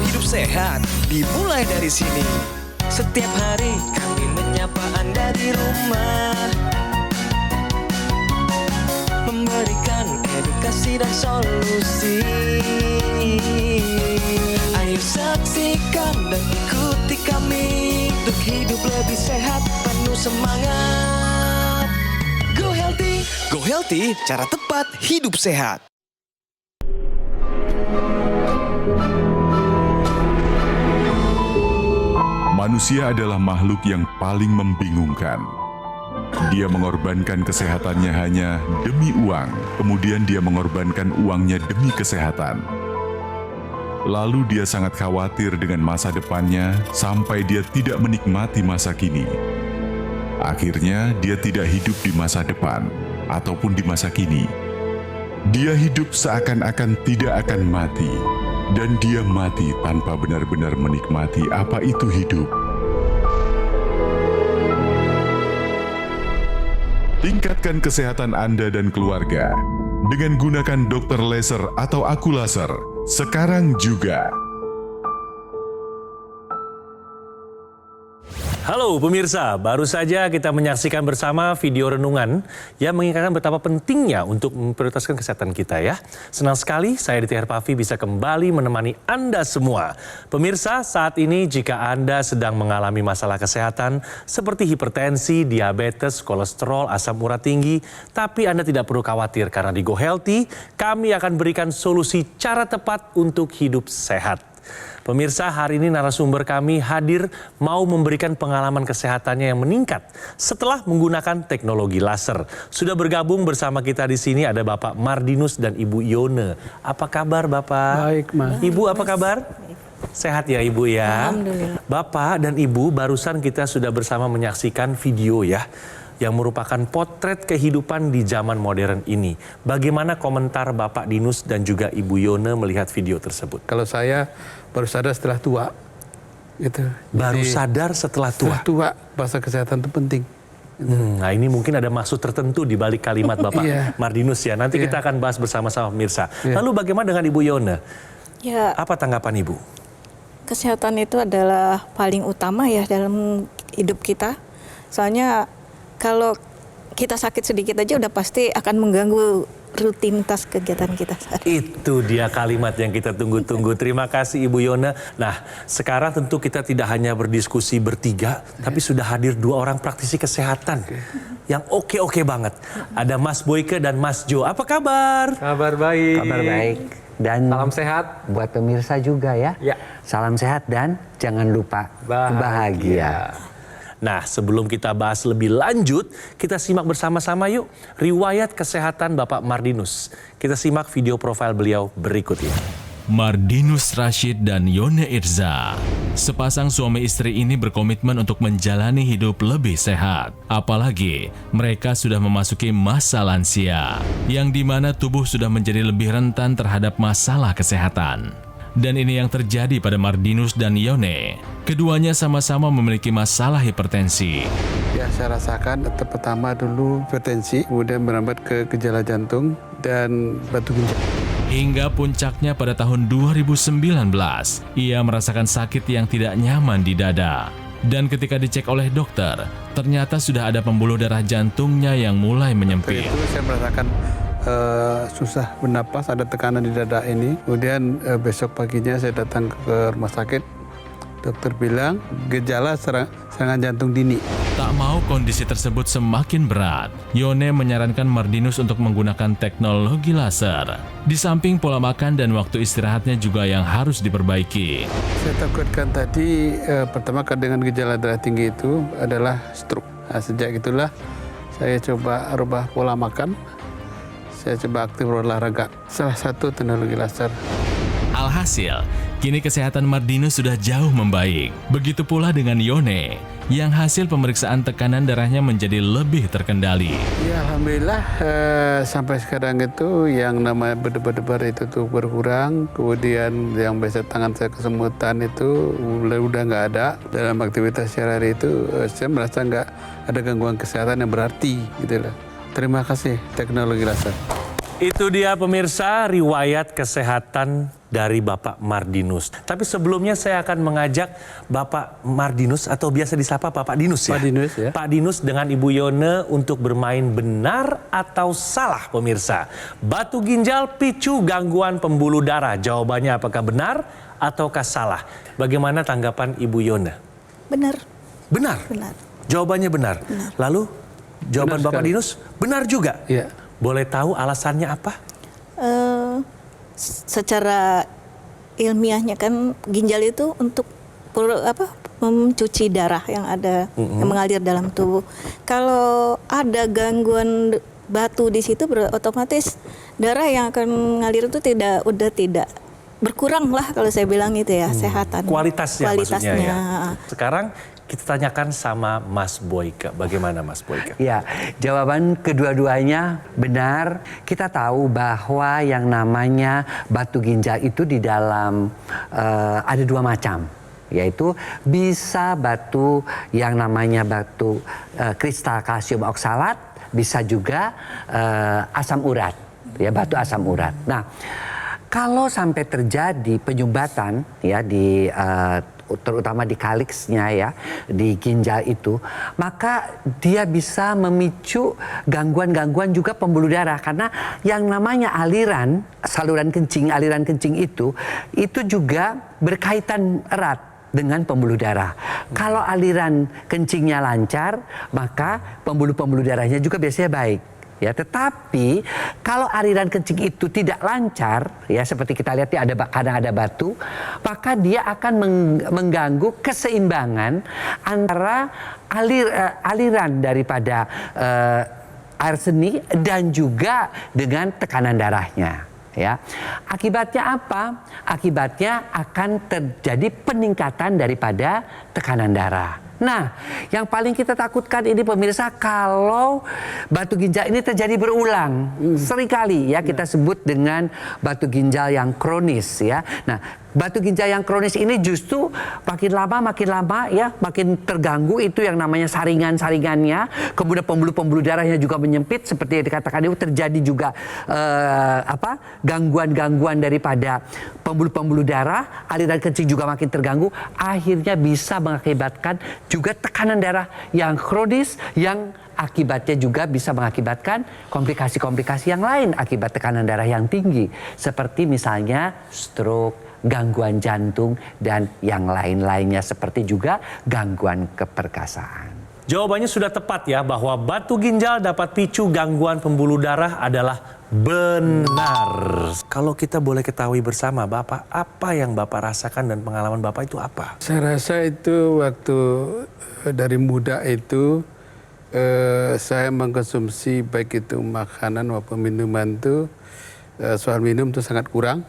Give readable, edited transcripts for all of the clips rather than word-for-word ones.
hidup sehat dimulai dari sini. Setiap hari kami menyapa Anda di rumah, memberikan edukasi dan solusi. Ayo saksikan dan ikuti kami untuk hidup lebih sehat, penuh semangat. Go Healthy. Go Healthy, cara tepat hidup sehat. Manusia adalah makhluk yang paling membingungkan. Dia mengorbankan kesehatannya hanya demi uang, kemudian dia mengorbankan uangnya demi kesehatan. Lalu dia sangat khawatir dengan masa depannya sampai dia tidak menikmati masa kini. Akhirnya dia tidak hidup di masa depan ataupun di masa kini. Dia hidup seakan-akan tidak akan mati. Dan dia mati tanpa benar-benar menikmati apa itu hidup. Tingkatkan kesehatan Anda dan keluarga dengan gunakan dokter laser atau aku laser sekarang juga. Halo pemirsa, baru saja kita menyaksikan bersama video renungan yang mengingatkan betapa pentingnya untuk memprioritaskan kesehatan kita ya. Senang sekali saya Aditya Herpavi bisa kembali menemani Anda semua. Pemirsa, saat ini jika Anda sedang mengalami masalah kesehatan seperti hipertensi, diabetes, kolesterol, asam urat tinggi, tapi Anda tidak perlu khawatir karena di Go Healthy kami akan berikan solusi cara tepat untuk hidup sehat. Pemirsa, hari ini narasumber kami hadir mau memberikan pengalaman kesehatannya yang meningkat setelah menggunakan teknologi laser. Sudah bergabung bersama kita di sini ada Bapak Mardinus dan Ibu Yone. Apa kabar Bapak? Baik, Mas. Ibu apa kabar? Sehat ya Ibu ya? Alhamdulillah. Bapak dan Ibu barusan kita sudah bersama menyaksikan video ya, yang merupakan potret kehidupan di zaman modern ini. Bagaimana komentar Bapak Dinus dan juga Ibu Yone melihat video tersebut? Kalau saya baru sadar setelah tua, gitu. Baru Jadi, sadar setelah tua? Setelah tua, bahasa kesehatan itu penting. Nah ini mungkin ada maksud tertentu di balik kalimat Bapak Iya. Mardinus ya. Nanti Iya. kita akan bahas bersama-sama pemirsa. Iya. Lalu bagaimana dengan Ibu Yone? Ya, Apa tanggapan Ibu? kesehatan itu adalah paling utama ya dalam hidup kita. Soalnya kalau kita sakit sedikit aja udah pasti akan mengganggu rutinitas kegiatan kita. Itu dia kalimat yang kita tunggu-tunggu. Terima kasih Ibu Yone. Nah, sekarang tentu kita tidak hanya berdiskusi bertiga, tapi sudah hadir dua orang praktisi kesehatan yang oke-oke banget. Ada Mas Boyke dan Mas Jo. Apa kabar? Kabar baik. Kabar baik. Dan Salam sehat. buat pemirsa juga ya. Ya. Salam sehat dan jangan lupa bahagia. Nah, sebelum kita bahas lebih lanjut, kita simak bersama-sama yuk riwayat kesehatan Bapak Mardinus. Kita simak video profil beliau berikut ini. Mardinus Rashid dan Yone Irza. Sepasang suami istri ini berkomitmen untuk menjalani hidup lebih sehat. Apalagi mereka sudah memasuki masa lansia, yang dimana tubuh sudah menjadi lebih rentan terhadap masalah kesehatan. Dan ini yang terjadi pada Mardinus dan Yone. Keduanya sama-sama memiliki masalah hipertensi. Ya, saya rasakan pertama dulu hipertensi, kemudian merambat ke gejala jantung dan batu ginjal. Hingga puncaknya pada tahun 2019, ia merasakan sakit yang tidak nyaman di dada. Dan ketika dicek oleh dokter, ternyata sudah ada pembuluh darah jantungnya yang mulai menyempit. Itu saya merasakan susah bernapas, ada tekanan di dada ini. Kemudian besok paginya saya datang ke rumah sakit. Dokter bilang gejala serangan jantung dini. Tak mau kondisi tersebut semakin berat, Yone menyarankan Mardinus untuk menggunakan teknologi laser. Di samping pola makan dan waktu istirahatnya juga yang harus diperbaiki. Saya takutkan tadi pertama dengan gejala darah tinggi itu adalah stroke. Nah, sejak itulah saya coba rubah pola makan. Saya coba aktif berolahraga. Salah satu teknologi laser. Alhasil, kini kesehatan Mardinus sudah jauh membaik. Begitu pula dengan Yone, yang hasil pemeriksaan tekanan darahnya menjadi lebih terkendali. Ya, alhamdulillah sampai sekarang itu yang namanya berdebar-debar itu tuh berkurang. Kemudian yang biasa tangan saya kesemutan itu udah nggak ada. Dalam aktivitas sehari-hari itu saya merasa nggak ada gangguan kesehatan yang berarti gitu loh. Terima kasih teknologi laser. Itu dia pemirsa riwayat kesehatan dari Bapak Mardinus. Tapi sebelumnya saya akan mengajak Bapak Mardinus atau biasa disapa Bapak Dinus ya. Pak Dinus ya. Pak Dinus dengan Ibu Yone untuk bermain benar atau salah pemirsa. Batu ginjal picu gangguan pembuluh darah. Jawabannya apakah benar ataukah salah? Bagaimana tanggapan Ibu Yone? Benar. Benar. Benar. Jawabannya benar. Lalu jawaban Benar Bapak sekali. Dinus benar juga. Iya. Boleh tahu alasannya apa? Secara ilmiahnya kan ginjal itu untuk mencuci darah yang ada yang mengalir dalam tubuh. Kalau ada gangguan batu di situ otomatis darah yang akan mengalir itu tidak berkurang lah kalau saya bilang itu ya, sehatan. Kualitasnya maksudnya ya. Sekarang kita tanyakan sama Mas Boyke. Bagaimana Mas Boyke? Ya, jawaban kedua-duanya benar. Kita tahu bahwa yang namanya batu ginjal itu di dalam ada dua macam. Yaitu bisa batu yang namanya batu kristal kalsium oksalat, bisa juga asam urat, ya batu asam urat. Nah, kalau sampai terjadi penyumbatan ya di terutama di kaliksnya ya, di ginjal itu, maka dia bisa memicu gangguan-gangguan juga pembuluh darah, karena yang namanya saluran kencing itu juga berkaitan erat dengan pembuluh darah. Kalau aliran kencingnya lancar, maka pembuluh darahnya juga biasanya baik. Ya, tetapi kalau aliran kencing itu tidak lancar, ya seperti kita lihat ya, kadang ada batu, maka dia akan mengganggu keseimbangan antara aliran daripada air seni dan juga dengan tekanan darahnya. Ya, akibatnya apa? Akibatnya akan terjadi peningkatan daripada tekanan darah. Nah, yang paling kita takutkan ini pemirsa, kalau batu ginjal ini terjadi berulang. Seringkali ya kita sebut dengan batu ginjal yang kronis ya. Nah, batu ginjal yang kronis ini justru makin lama ya makin terganggu itu yang namanya saringannya. Kemudian pembuluh darahnya juga menyempit, seperti yang dikatakan itu terjadi juga gangguan daripada pembuluh darah, aliran kencing juga makin terganggu, akhirnya bisa mengakibatkan juga tekanan darah yang kronis, yang akibatnya juga bisa mengakibatkan komplikasi-komplikasi yang lain akibat tekanan darah yang tinggi, seperti misalnya stroke, gangguan jantung, dan yang lain-lainnya, seperti juga gangguan keperkasaan. Jawabannya sudah tepat ya, bahwa batu ginjal dapat picu gangguan pembuluh darah adalah benar. Kalau kita boleh ketahui bersama Bapak, apa yang Bapak rasakan dan pengalaman Bapak itu apa? Saya rasa itu waktu dari muda itu saya mengkonsumsi baik itu makanan maupun minuman itu, soal minum itu sangat kurang.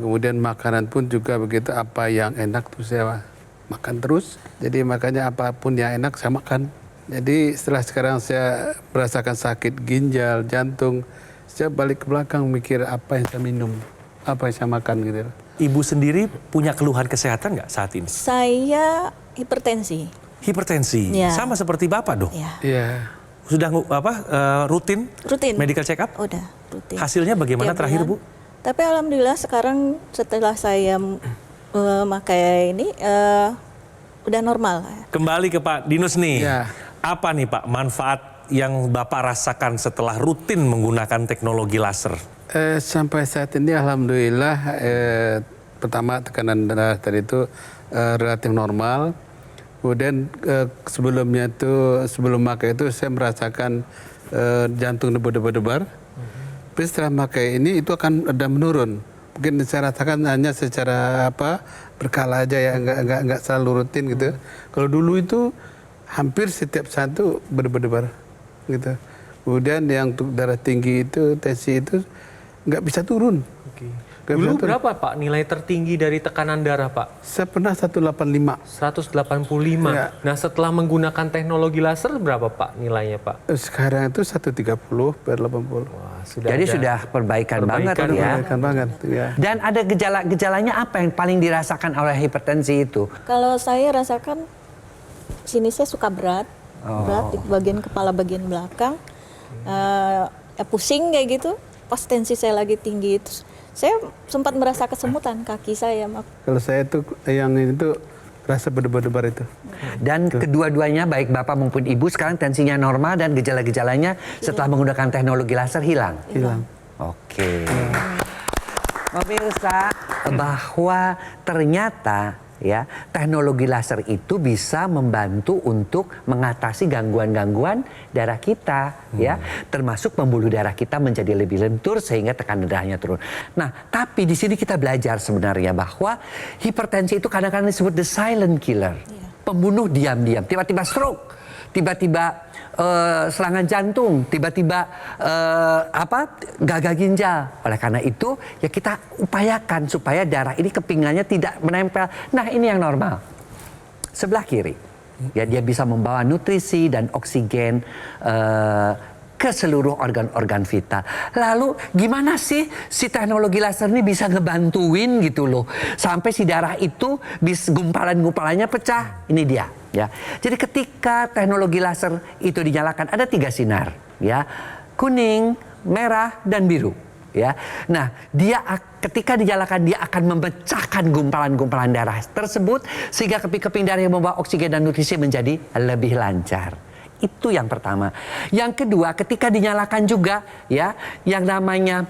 Kemudian makanan pun juga begitu, apa yang enak tuh saya makan terus. Jadi makanya apapun yang enak saya makan. Jadi setelah sekarang saya merasakan sakit ginjal, jantung, saya balik ke belakang mikir apa yang saya minum, apa yang saya makan gitu. Ibu sendiri punya keluhan kesehatan nggak saat ini? Saya hipertensi. Hipertensi, Ya. sama seperti Bapak dong? Ya. Iya. Sudah rutin? Rutin. Medical check up? Udah rutin. Hasilnya bagaimana Tiap terakhir bulan. Bu? Tapi alhamdulillah sekarang setelah saya memakai ini udah normal. Kembali ke Pak Dinus nih. Ya. Apa nih Pak manfaat yang Bapak rasakan setelah rutin menggunakan teknologi laser? Sampai saat ini alhamdulillah pertama tekanan darah tadi itu relatif normal. Kemudian sebelumnya itu, sebelum pakai itu saya merasakan jantung debar-debar. Tapi setelah pakai ini itu akan ada menurun. Mungkin saya rasakan hanya secara berkala aja ya, enggak selalu rutin gitu. Kalau dulu itu hampir setiap saat itu berdebar-debar gitu. Kemudian yang untuk darah tinggi itu, tensi itu nggak bisa turun. Oke. Dulu berapa Pak nilai tertinggi dari tekanan darah Pak? Saya pernah 185. 185. Ya. Nah setelah menggunakan teknologi laser berapa Pak nilainya Pak? Sekarang itu 130 per 80. Wah, Jadi sudah perbaikan banget ya. Perbaikan banget ya. Dan ada gejala-gejalanya apa yang paling dirasakan oleh hipertensi itu? Kalau saya rasakan sini saya suka berat di bagian kepala bagian belakang. pusing kayak gitu, pas tensi saya lagi tinggi itu saya sempat merasa kesemutan kaki saya. Kalau saya tuh yang itu rasa berdebar-debar itu. Dan kedua-duanya baik Bapak maupun Ibu sekarang tensinya normal dan gejala-gejalanya setelah menggunakan teknologi laser hilang. Hilang. Oke. Pemirsa, bahwa ternyata ya teknologi laser itu bisa membantu untuk mengatasi gangguan-gangguan darah kita ya, termasuk pembuluh darah kita menjadi lebih lentur sehingga tekanan darahnya turun. Nah, tapi di sini kita belajar sebenarnya bahwa hipertensi itu kadang-kadang disebut the silent killer, pembunuh diam-diam, tiba-tiba stroke, tiba-tiba serangan jantung, tiba-tiba gagal ginjal. Oleh karena itu ya kita upayakan supaya darah ini ke pinggangnya tidak menempel. Nah, ini yang normal. Sebelah kiri. Ya, dia bisa membawa nutrisi dan oksigen ke seluruh organ-organ vital. Lalu gimana sih si teknologi laser ini bisa ngebantuin gitu loh sampai si darah itu gumpalan-gumpalannya pecah. Ini dia ya. Jadi ketika teknologi laser itu dinyalakan ada 3 sinar ya. Kuning, merah dan biru ya. Nah, dia ketika dinyalakan dia akan memecahkan gumpalan-gumpalan darah tersebut sehingga keping-keping darah yang membawa oksigen dan nutrisi menjadi lebih lancar. Itu yang pertama. Yang kedua, ketika dinyalakan juga ya, yang namanya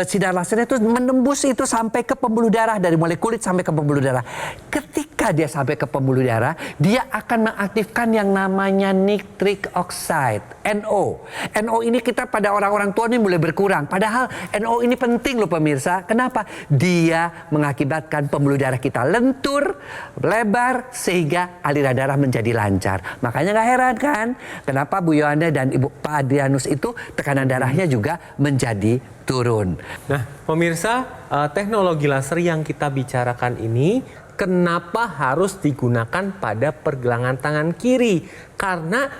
sinar laser itu menembus itu sampai ke pembuluh darah, dari mulai kulit sampai ke pembuluh darah. Ketika dia sampai ke pembuluh darah, dia akan mengaktifkan yang namanya nitric oxide, NO. NO ini kita pada orang-orang tua ini mulai berkurang. Padahal NO ini penting loh pemirsa. Kenapa? Dia mengakibatkan pembuluh darah kita lentur, lebar sehingga aliran darah menjadi lancar. Makanya nggak heran kan? Kenapa Bu Yohana dan Ibu Pak Adrianus itu tekanan darahnya juga menjadi turun. Nah, pemirsa, teknologi laser yang kita bicarakan ini kenapa harus digunakan pada pergelangan tangan kiri? Karena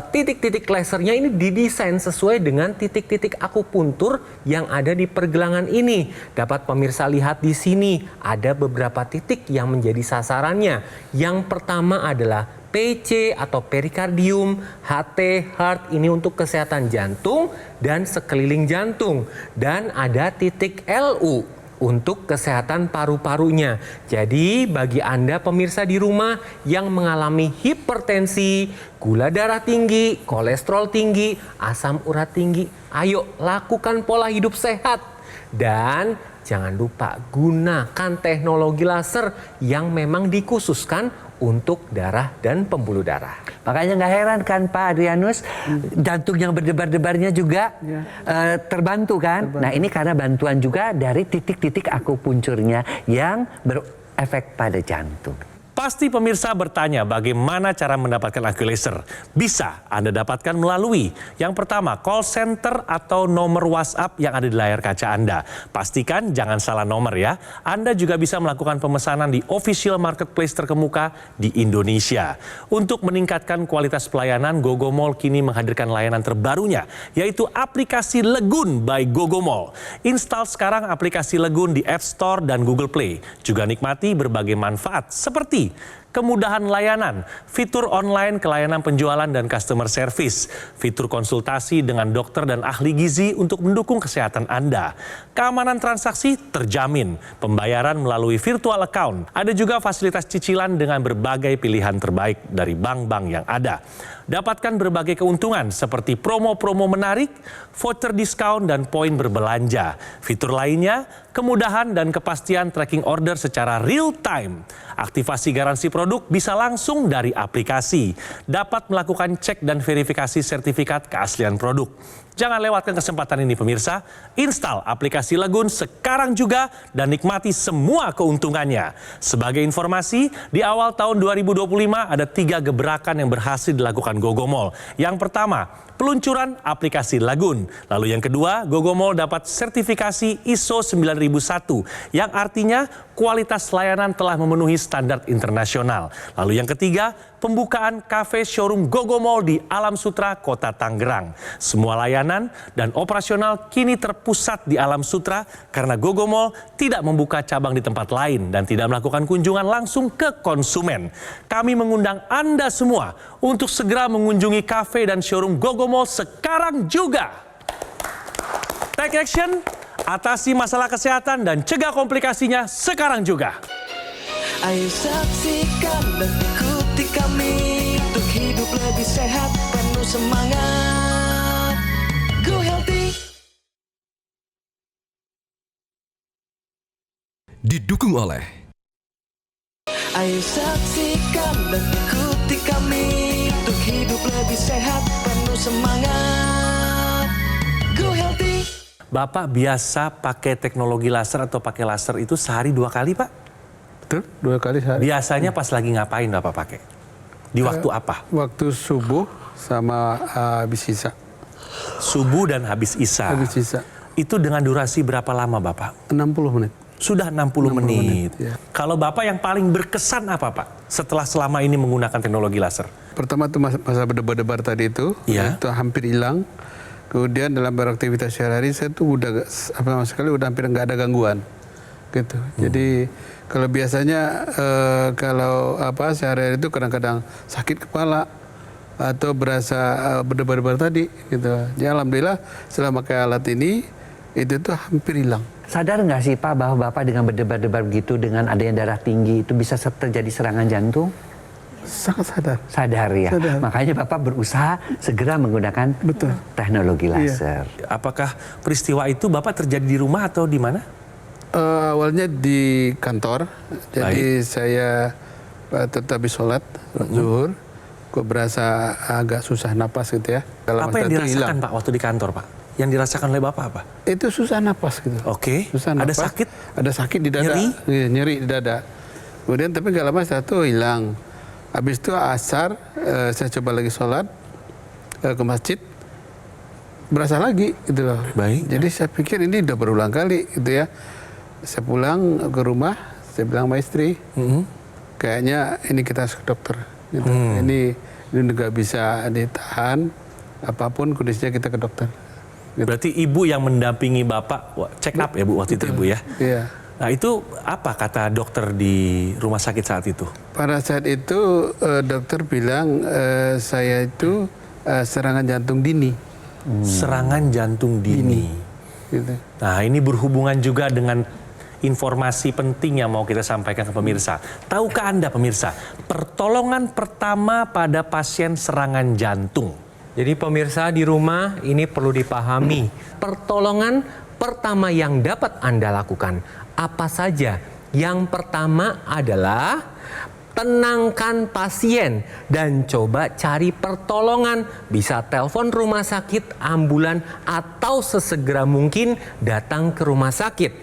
titik-titik lasernya ini didesain sesuai dengan titik-titik akupuntur yang ada di pergelangan ini. Dapat pemirsa lihat di sini ada beberapa titik yang menjadi sasarannya. Yang pertama adalah PC atau perikardium, HT, heart ini untuk kesehatan jantung dan sekeliling jantung. Dan ada titik LU untuk kesehatan paru-parunya. Jadi bagi Anda pemirsa di rumah yang mengalami hipertensi, gula darah tinggi, kolesterol tinggi, asam urat tinggi, ayo lakukan pola hidup sehat. Dan jangan lupa gunakan teknologi laser yang memang dikhususkan untuk darah dan pembuluh darah. Makanya nggak heran kan Pak Adrianus, jantung yang berdebar-debarnya juga terbantu kan? Nah, ini karena bantuan juga dari titik-titik akupunturnya yang berefek pada jantung. Pasti pemirsa bertanya bagaimana cara mendapatkan IQ laser. Bisa Anda dapatkan melalui yang pertama call center atau nomor WhatsApp yang ada di layar kaca Anda. Pastikan jangan salah nomor ya. Anda juga bisa melakukan pemesanan di official marketplace terkemuka di Indonesia. Untuk meningkatkan kualitas pelayanan, Gogomall kini menghadirkan layanan terbarunya yaitu aplikasi Legun by Gogomall. Install sekarang aplikasi Legun di App Store dan Google Play. Juga nikmati berbagai manfaat seperti kemudahan layanan, fitur online kelayanan penjualan dan customer service, fitur konsultasi dengan dokter dan ahli gizi untuk mendukung kesehatan Anda. Keamanan transaksi terjamin, pembayaran melalui virtual account. Ada juga fasilitas cicilan dengan berbagai pilihan terbaik dari bank-bank yang ada. Dapatkan berbagai keuntungan seperti promo-promo menarik, voucher diskon dan poin berbelanja. Fitur lainnya, kemudahan dan kepastian tracking order secara real time. Aktivasi garansi produk bisa langsung dari aplikasi. Dapat melakukan cek dan verifikasi sertifikat keaslian produk. Jangan lewatkan kesempatan ini pemirsa. Install aplikasi Legun sekarang juga dan nikmati semua keuntungannya. Sebagai informasi, di awal tahun 2025 ada 3 gebrakan yang berhasil dilakukan Gogomall. Yang pertama, peluncuran aplikasi Legun. Lalu yang kedua, Gogomall dapat sertifikasi ISO 9001 yang artinya kualitas layanan telah memenuhi standar internasional. Lalu yang ketiga, pembukaan kafe showroom Gogomall di Alam Sutra, Kota Tangerang. Semua layanan dan operasional kini terpusat di Alam Sutra karena Gogomall tidak membuka cabang di tempat lain dan tidak melakukan kunjungan langsung ke konsumen. Kami mengundang Anda semua untuk segera mengunjungi kafe dan showroom Gogomall sekarang juga. Take action, atasi masalah kesehatan dan cegah komplikasinya sekarang juga. Ayo saksikan dan ikuti kami untuk hidup lebih sehat, penuh semangat. Go Healthy. Didukung oleh Ayo saksikan dan ikuti kami untuk hidup lebih sehat, penuh semangat. Go Healthy. Bapak biasa pakai teknologi laser atau pakai laser itu sehari 2 kali, Pak? Betul, 2 kali sehari. Biasanya pas lagi ngapain Bapak pakai? Di waktu apa? Waktu subuh sama habis isya. Subuh dan habis isya. Habis isya. Itu dengan durasi berapa lama Bapak? 60 menit. Sudah 60 menit. Ya. Kalau Bapak yang paling berkesan apa Pak? Setelah selama ini menggunakan teknologi laser. Pertama tuh masa berdebar-debar tadi itu, Iya. itu hampir hilang. Kemudian dalam beraktivitas sehari-hari saya tuh udah sama sekali udah hampir nggak ada gangguan, gitu. Jadi kalau biasanya kalau sehari-hari itu kadang-kadang sakit kepala atau berasa berdebar-debar tadi, gitu. Ya alhamdulillah setelah pakai alat ini itu tuh hampir hilang. Sadar nggak sih Pak bahwa Bapak dengan berdebar-debar begitu, dengan adanya darah tinggi itu bisa terjadi serangan jantung? Sangat sadar. Sadar ya. Sadar. Makanya Bapak berusaha segera menggunakan teknologi laser. Apakah peristiwa itu Bapak terjadi di rumah atau di mana? Awalnya di kantor, jadi saya tetap habis sholat zuhur, kok berasa agak susah napas gitu ya. Apa yang dirasakan Pak waktu di kantor Pak? Yang dirasakan oleh Bapak apa? Itu susah napas gitu. Oke. Susah Ada napas. sakit? Ada sakit di dada. Nyeri? Iya, nyeri di dada. Kemudian tapi nggak lama satu hilang. Habis itu asar, saya coba lagi sholat ke masjid, berasa lagi gitu loh. Baik. Jadi saya pikir ini udah berulang kali gitu ya. Saya pulang ke rumah, saya bilang sama istri, kayaknya ini kita harus ke dokter. Gitu. Ini nggak bisa ditahan, apapun kondisinya kita ke dokter. Gitu. Berarti ibu yang mendampingi Bapak check up ya Bu waktu itu Ibu ya? Iya. Nah itu apa kata dokter di rumah sakit saat itu? Pada saat itu dokter bilang saya itu serangan jantung dini. Serangan jantung dini. Gitu. Nah ini berhubungan juga dengan informasi penting yang mau kita sampaikan ke pemirsa. Tahukah Anda pemirsa, pertolongan pertama pada pasien serangan jantung? Jadi pemirsa di rumah ini perlu dipahami. Pertolongan pertama yang dapat Anda lakukan apa saja? Yang pertama adalah tenangkan pasien dan coba cari pertolongan. Bisa telepon rumah sakit, ambulan, atau sesegera mungkin datang ke rumah sakit.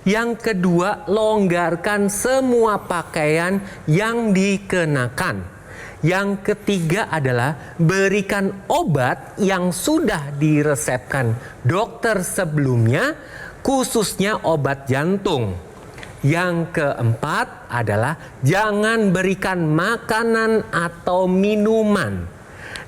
Yang kedua, longgarkan semua pakaian yang dikenakan. Yang ketiga adalah berikan obat yang sudah diresepkan dokter sebelumnya, khususnya obat jantung. Yang keempat adalah jangan berikan makanan atau minuman.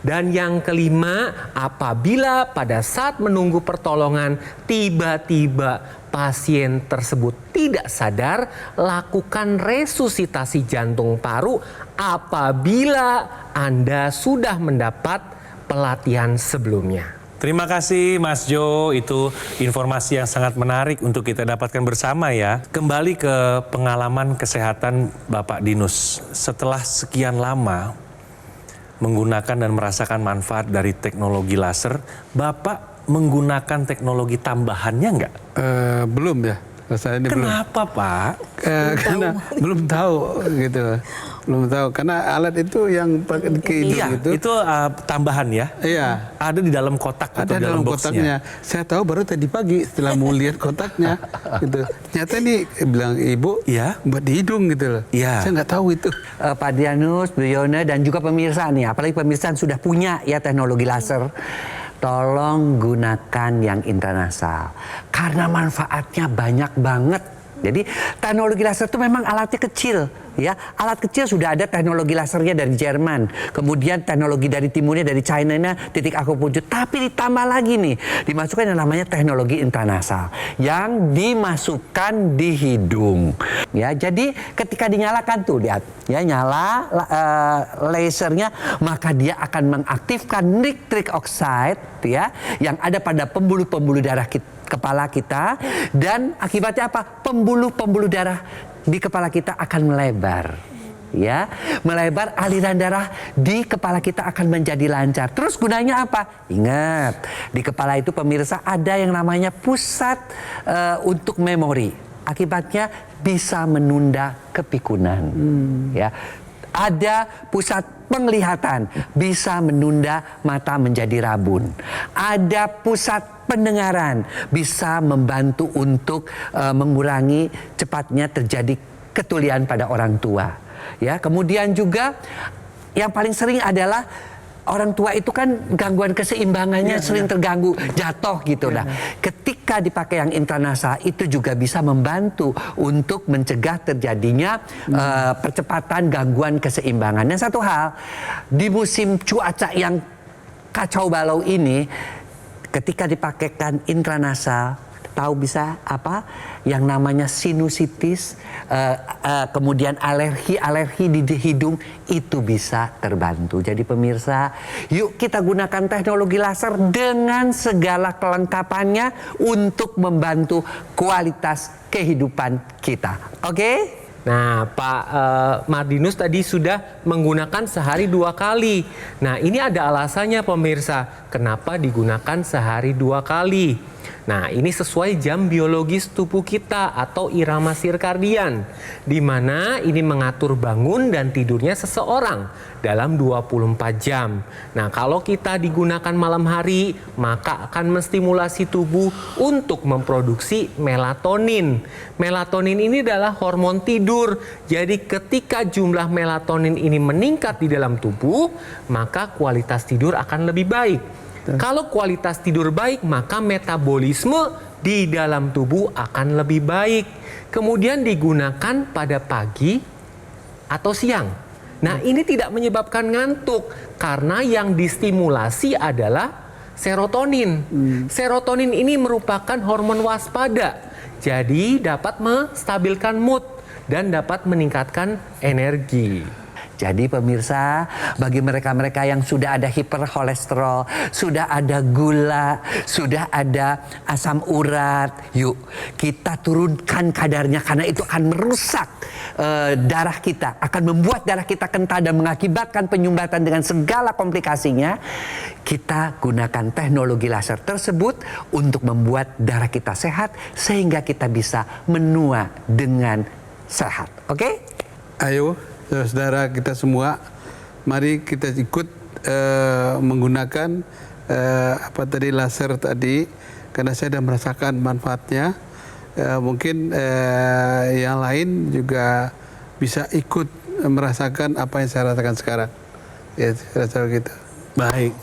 Dan yang kelima, apabila pada saat menunggu pertolongan tiba-tiba pasien tersebut tidak sadar, lakukan resusitasi jantung paru apabila Anda sudah mendapat pelatihan sebelumnya. Terima kasih Mas Jo, itu informasi yang sangat menarik untuk kita dapatkan bersama ya. Kembali ke pengalaman kesehatan Bapak Dinus. Setelah sekian lama menggunakan dan merasakan manfaat dari teknologi laser, Bapak menggunakan teknologi tambahannya nggak? Belum ya. Saya ini Kenapa Pak? karena belum tahu gitu, belum tahu karena alat itu yang pakai ke hidung itu tambahan ya? Iya. Ada di dalam kotak atau Ada dalam kotaknya. Saya tahu baru tadi pagi setelah mau lihat kotaknya, gitu. Ternyata ini bilang ibu, Iya. buat di hidung gitu loh. Iya. Saya nggak tahu itu. Pak Dianus, Bu Yona, dan juga pemirsa nih, apalagi pemirsa yang sudah punya ya teknologi laser, tolong gunakan yang intranasal karena manfaatnya banyak banget. Jadi teknologi laser itu memang alatnya kecil, ya. Alat kecil sudah ada teknologi lasernya dari Jerman, kemudian teknologi dari timurnya dari China-nya titik akupuntur, tapi ditambah lagi nih, dimasukkan yang namanya teknologi intranasal yang dimasukkan di hidung. Ya, jadi ketika dinyalakan tuh lihat, ya nyala lasernya, maka dia akan mengaktifkan nitric oxide, ya, yang ada pada pembuluh-pembuluh darah kita kepala kita, dan akibatnya apa? Pembuluh-pembuluh darah di kepala kita akan melebar. Ya, melebar, aliran darah di kepala kita akan menjadi lancar. Terus gunanya apa? Ingat, di kepala itu pemirsa ada yang namanya pusat untuk memori. Akibatnya bisa menunda kepikunan. Ya, ada pusat penglihatan, bisa menunda mata menjadi rabun. Ada pusat pendengaran, bisa membantu untuk mengurangi cepatnya terjadi ketulian pada orang tua. Ya, kemudian juga yang paling sering adalah orang tua itu kan gangguan keseimbangannya sering terganggu, jatuh gitu. Nah, ketika dipakai yang intranasal itu juga bisa membantu untuk mencegah terjadinya percepatan gangguan keseimbangan. Dan satu hal, di musim cuaca yang kacau balau ini, ketika dipakaikan intranasal, tahu bisa apa? Yang namanya sinusitis, kemudian alergi di hidung, itu bisa terbantu. Jadi pemirsa, yuk kita gunakan teknologi laser dengan segala kelengkapannya untuk membantu kualitas kehidupan kita. Oke? Nah, Pak Mardinus tadi sudah menggunakan sehari 2 kali. Nah, ini ada alasannya pemirsa, kenapa digunakan sehari 2 kali. Nah, ini sesuai jam biologis tubuh kita atau irama sirkadian, di mana ini mengatur bangun dan tidurnya seseorang dalam 24 jam. Nah, kalau kita digunakan malam hari, maka akan menstimulasi tubuh untuk memproduksi melatonin. Melatonin ini adalah hormon tidur. Jadi ketika jumlah melatonin ini meningkat di dalam tubuh, maka kualitas tidur akan lebih baik. Kalau kualitas tidur baik, maka metabolisme di dalam tubuh akan lebih baik. Kemudian digunakan pada pagi atau siang. Nah, ini tidak menyebabkan ngantuk karena yang distimulasi adalah serotonin. Serotonin ini merupakan hormon waspada. Jadi dapat menstabilkan mood dan dapat meningkatkan energi. Jadi pemirsa, bagi mereka-mereka yang sudah ada hiperkolesterol, sudah ada gula, sudah ada asam urat, yuk kita turunkan kadarnya karena itu akan merusak darah kita, akan membuat darah kita kental dan mengakibatkan penyumbatan dengan segala komplikasinya. Kita gunakan teknologi laser tersebut untuk membuat darah kita sehat sehingga kita bisa menua dengan sehat. Oke? Ayo, saudara kita semua, mari kita ikut menggunakan laser tadi, karena saya sudah merasakan manfaatnya. Mungkin yang lain juga bisa ikut merasakan apa yang saya rasakan sekarang. Ya, saya rasa begitu. Baik.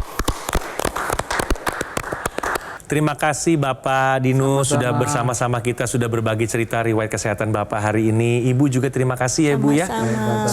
Terima kasih Bapak Dinus sudah bersama-sama kita, sudah berbagi cerita riwayat kesehatan Bapak hari ini. Ibu juga terima kasih ya Bu ya.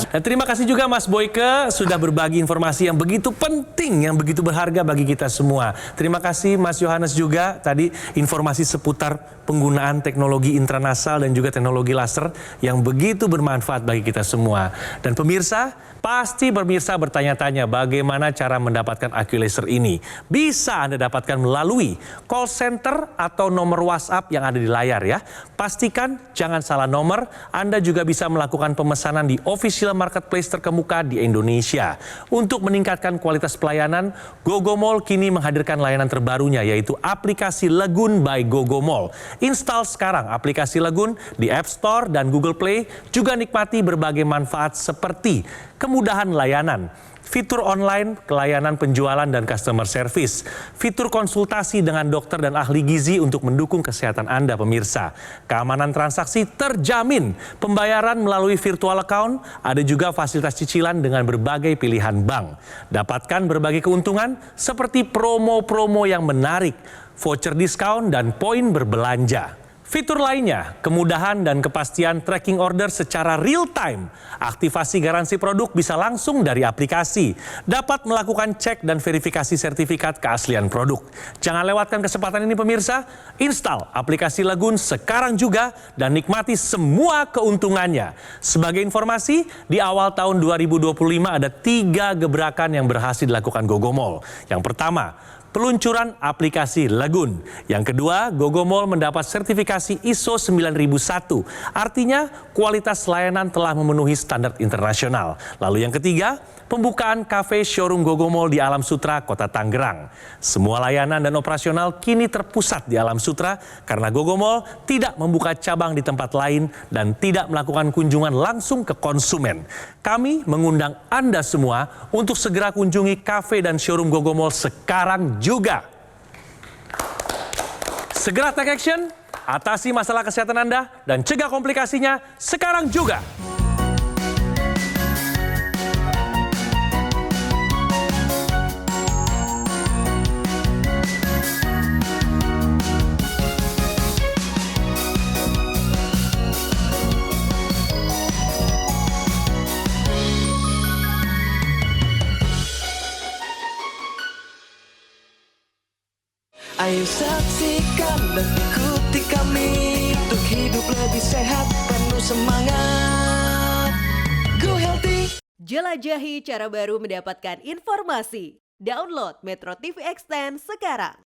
Dan terima kasih juga Mas Boyke sudah berbagi informasi yang begitu penting, yang begitu berharga bagi kita semua. Terima kasih Mas Yohanes juga tadi informasi seputar penggunaan teknologi intranasal dan juga teknologi laser yang begitu bermanfaat bagi kita semua. Dan pemirsa, pasti pemirsa bertanya-tanya bagaimana cara mendapatkan AccuLaser ini. Bisa Anda dapatkan melalui call center atau nomor WhatsApp yang ada di layar ya. Pastikan jangan salah nomor. Anda juga bisa melakukan pemesanan di official marketplace terkemuka di Indonesia. Untuk meningkatkan kualitas pelayanan, Gogomall kini menghadirkan layanan terbarunya yaitu aplikasi Legun by Gogomall. Install sekarang aplikasi Legun di App Store dan Google Play. Juga nikmati berbagai manfaat seperti kemudahan layanan, fitur online, layanan penjualan dan customer service, fitur konsultasi dengan dokter dan ahli gizi untuk mendukung kesehatan Anda pemirsa. Keamanan transaksi terjamin, pembayaran melalui virtual account, ada juga fasilitas cicilan dengan berbagai pilihan bank. Dapatkan berbagai keuntungan seperti promo-promo yang menarik, voucher diskon dan poin berbelanja. Fitur lainnya, kemudahan dan kepastian tracking order secara real time. Aktivasi garansi produk bisa langsung dari aplikasi. Dapat melakukan cek dan verifikasi sertifikat keaslian produk. Jangan lewatkan kesempatan ini pemirsa. Install aplikasi Legun sekarang juga dan nikmati semua keuntungannya. Sebagai informasi, di awal tahun 2025 ada 3 gebrakan yang berhasil dilakukan Gogomall. Yang pertama, peluncuran aplikasi Lagun. Yang kedua, Gogomall mendapat sertifikasi ISO 9001. Artinya kualitas layanan telah memenuhi standar internasional. Lalu yang ketiga, pembukaan kafe showroom Gogomall di Alam Sutra, Kota Tangerang. Semua layanan dan operasional kini terpusat di Alam Sutra karena Gogomall tidak membuka cabang di tempat lain dan tidak melakukan kunjungan langsung ke konsumen. Kami mengundang Anda semua untuk segera kunjungi kafe dan showroom Gogomall sekarang juga. Segera take action, atasi masalah kesehatan Anda dan cegah komplikasinya sekarang juga. Ayo saksikan dan ikuti kami untuk hidup lebih sehat, penuh semangat. Go Healthy. Jelajahi cara baru mendapatkan informasi. Download Metro TV Extend sekarang.